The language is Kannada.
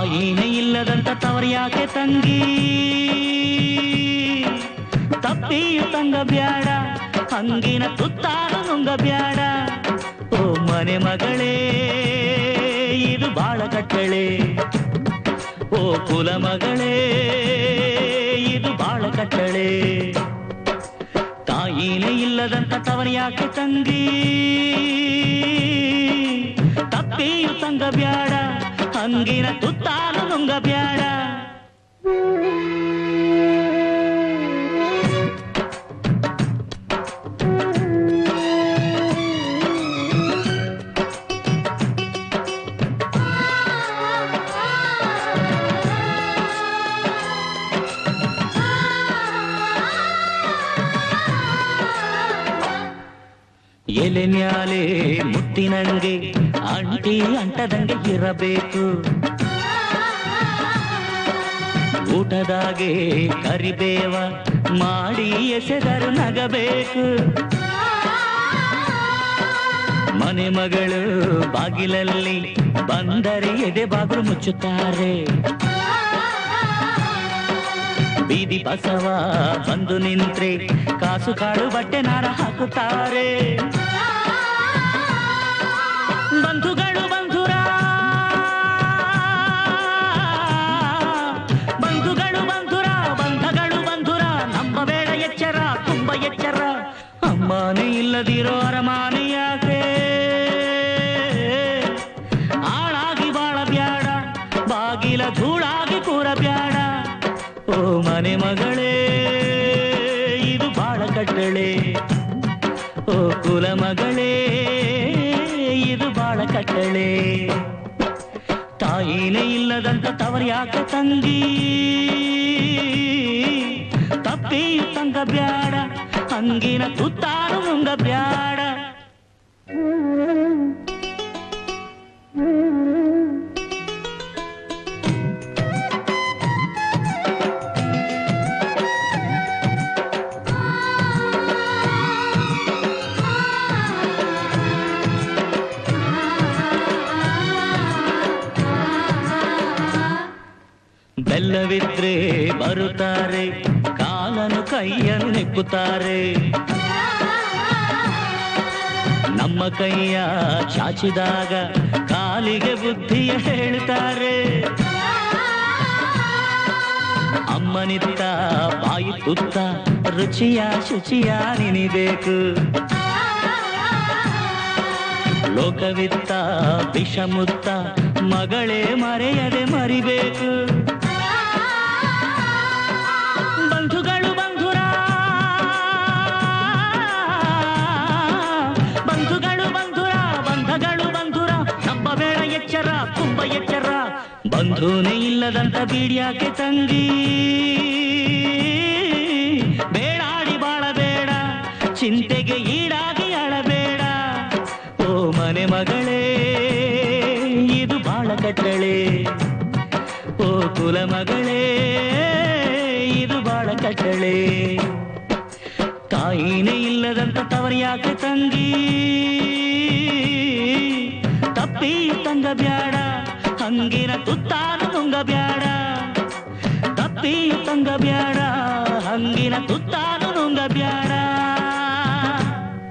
ತಾಯಿನೇ ಇಲ್ಲದಂತ ತವರ್ಯಾಕೆ ತಂಗಿ ತಪ್ಪಿಯು ತಂಗ ಬ್ಯಾಡ ಹಂಗಿನ ತುತ್ತಾನು ನುಂಗ ಬ್ಯಾಡ ಓ ಮನೆ ಮಗಳೇ ಇದು ಬಾಳ ಕಟ್ಟಳೆ ಓ ಕುಲ ಮಗಳೇ ಇದು ಬಾಳ ಕಟ್ಟಳೆ ತಾಯಿನೇ ಇಲ್ಲದಂತ ತವರ್ಯಾಕೆ ತಂಗಿ ತಪ್ಪಿಯು ತಂಗ ಬ್ಯಾಡ ಹಂಗಿನ ತುತ್ತಾನು ನುಂಗ ಬ್ಯಾಡ ಎಲೆ ಮ್ಯಾಲೆ ಮುತ್ತಿನಂಗೆ ಅಂಟಿ ಅಂಟದಂಗೆ ಇರಬೇಕು ಊಟದಾಗೆ ಕರಿಬೇವ ಮಾಡಿ ಎಸೆದರು ನಗಬೇಕು ಮನೆ ಮಗಳು ಬಾಗಿಲಲ್ಲಿ ಬಂದರೆ ಎದೆ ಬಾಗಿಲು ಮುಚ್ಚುತ್ತಾರೆ ಬೀದಿ ಬಸವ ಬಂದು ನಿಂತ್ರೆ ಕಾಸು ಕಾಳು ಬಟ್ಟೆ ನಾರ ಹಾಕುತ್ತಾರೆ ಬಂಧುಗಳು ಬಂಧುರ ಬಂಧುಗಳು ಬಂಧುರ ಬಂಧಗಳು ಬಂಧುರ ನಂಬಬೇಡ ಎಚ್ಚರ ತುಂಬ ಎಚ್ಚರ ಅಮ್ಮನೇ ಇಲ್ಲದಿರೋ ಅರಮಾನೆ ಯಾಕೆ ಆಳಾಗಿ ಬಾಳ ಬ್ಯಾಡ ಬಾಗಿಲ ಧೂಳಾಗಿ ಕೂರ ಬ್ಯಾಡ ಓ ಮನೆ ಮಗಳೇ ಇದು ಬಾಳ ಕಟ್ಟಳೆ ಓ ಕುಲ ಮಗಳೇ ಇದು ಬಾಳ ಕಟ್ಟಳೆ ತಾಯಿನೇ ಇಲ್ಲದಂತ ತವರ್ಯಾಕ ತಂಗಿ ತಪ್ಪಿಯು ತಂಗ ಬ್ಯಾಡ ಹಂಗಿನ ತುತ್ತಾನು ನುಂಗ ಬ್ಯಾಡ ಬೆಲ್ಲವಿದ್ರೆ ಬರುತ್ತಾರೆ ಕಾಲನು ಕೈಯನ್ನು ನೆಕ್ಕುತ್ತಾರೆ ನಮ್ಮ ಕೈಯ ಚಾಚಿದಾಗ ಕಾಲಿಗೆ ಬುದ್ಧಿಯ ಹೇಳ್ತಾರೆ ಅಮ್ಮನಿತ್ತ ಬಾಯಿ ತುತ್ತ ರುಚಿಯ ಶುಚಿಯ ನೆನಿಬೇಕು ಲೋಕವಿತ್ತ ವಿಷಮುತ್ತ ಮಗಳೇ ಮರೆಯದೆ ಮರಿಬೇಕು ಬಂಧುಗಳು ಬಂಧುರ ಬಂಧುಗಳು ಬಂಧುರ ಬಂಧಗಳು ಬಂಧುರ ನಂಬಬೇಡ ಎಚ್ಚರ ತುಂಬ ಎಚ್ಚರ ಬಂಧುನೇ ಇಲ್ಲದಂತ ಬೀಡ್ಯಾಕೆ ತಂಗಿ ಬೇಡಾಡಿ ಬಾಳಬೇಡ ಚಿಂತೆಗೆ ಈಡಾಗಿ ಅಳಬೇಡ ಓ ಮನೆ ಮಗಳೇ ಇದು ಬಾಳ ಕಟ್ಟಳೆ ಓ ಕುಲ ಮಗಳೇ ಇದು ಬಾಳ ಕಟ್ಟಳೆ ತಾಯಿನೇ ಇಲ್ಲದಂತ ತವರ್ಯಾಕೆ ತಂಗಿ ತಪ್ಪಿ ತಂಗ ಬ್ಯಾಡ ಹಂಗಿನ ತುತ್ತಾನು ನುಂಗ ಬ್ಯಾಡ ತಪ್ಪಿ ತಂಗ ಬ್ಯಾಡ ಹಂಗಿನ ತುತ್ತಾನು ನುಂಗ ಬ್ಯಾಡ